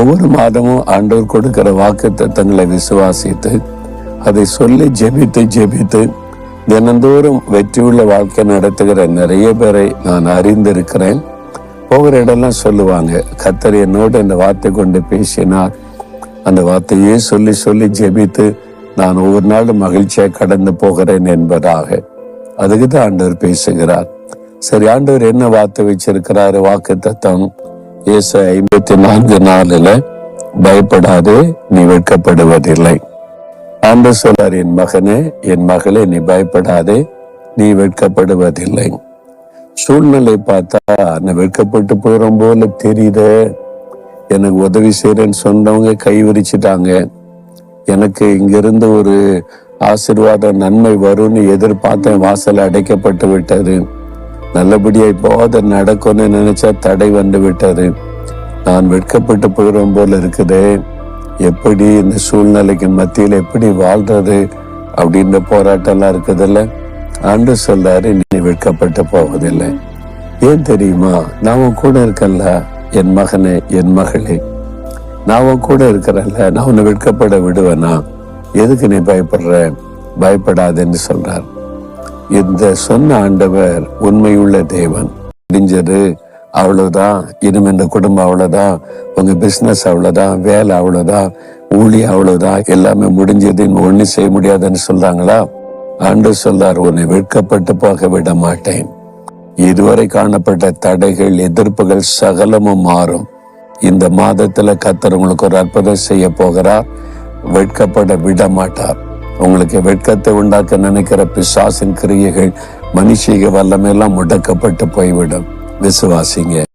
ஒவ்வொரு மாதமும் ஆண்டவர் கொடுக்கிற வாக்கு தத்தங்களை விசுவாசித்து அதை சொல்லி ஜெபித்து தினந்தோறும் வெற்றியுள்ள வாழ்க்கை நடத்துகிற நிறைய பேரை நான் அறிந்திருக்கிறேன். ஒவ்வொரு இடம்லாம் சொல்லுவாங்க, கர்த்தர் என்னோடு இந்த வார்த்தை கொண்டு பேசினார். அந்த வார்த்தையே சொல்லி ஜெபித்து நான் ஒவ்வொரு நாளும் மகிழ்ச்சியாக கடந்து போகிறேன் என்பதாக. அதுக்கு தான் ஆண்டவர் பேசுகிறார். சரி, ஆண்டவர் என்ன வார்த்தை வச்சிருக்கிறாரு? வாக்கு தத்தம் ஏசாயா 54:4 பயப்படாதே, நீ வெட்கப்படுவதில்லை. ஆண்டவர் சொல்றார், என் மகனே, என் மகளே, நீ பயப்படாதே, நீ வெட்கப்படுவதில்லை. சூழ்நிலை பார்த்தா நான் வெட்கப்பட்டு போகிற போல தெரியுது. எனக்கு உதவி செய்யறேன்னு சொன்னவங்க கை விரிச்சிட்டாங்க. எனக்கு இங்கிருந்து ஒரு ஆசீர்வாத நன்மை வரும்னு எதிர்பார்த்தேன், வாசல் அடைக்கப்பட்டு விட்டது. நல்லபடியா இப்போ நடக்கும்னு நினைச்சா தடை வந்து விட்டது. நான் வெட்கப்பட்டு போகிறோம் போல இருக்குது. எப்படி இந்த சூழ்நிலைக்கு மத்தியில் எப்படி வாழ்றது அப்படின்ற போராட்டம்லாம் இருக்குதுல்ல. ஆண்டு சொல்றாரு, நீ வெட்கப்பட்டு போவதில்லை. ஏன் தெரியுமா? நான் கூட இருக்கல என் மகனே, என் மகளே, நான் கூட இருக்கிறல்ல, நான் உன்னை வெட்கப்பட விடுவேனா? எதுக்கு நீ பயப்படுற? பயப்படாதுன்னு சொல்றார். இந்த சொன்ன ஆண்டவர் உண்மையுள்ள தேவன். முடிஞ்சது, அவ்வளவுதான். இனிமே இந்த குடும்பம் அவ்வளவுதான், உங்க பிசினஸ் அவ்வளவுதான், வேலை அவ்வளவுதான், ஊழியம் அவ்வளவுதான், எல்லாமே முடிஞ்சது, ஒண்ணு செய்ய முடியாதுன்னு சொல்றாங்களா? ஆண்டவர் சொல்றார், உன்னை வெட்கப்பட்டு போக விட மாட்டேன். இதுவரை காணப்பட்ட தடைகள், எதிர்ப்புகள் சகலமும் மாறும். இந்த மாதத்துல கர்த்தர் உங்களுக்கு ஒரு அற்புதம் செய்ய போகிறார். வெட்கப்பட விட மாட்டார். உங்களுக்கு வெட்கத்தை உண்டாக்க நினைக்கிற பிசாசின் கிரியைகள், மனுஷிக வல்லமையெல்லாம் முடக்கப்பட்டு போய்விடும். விசுவாசிங்க.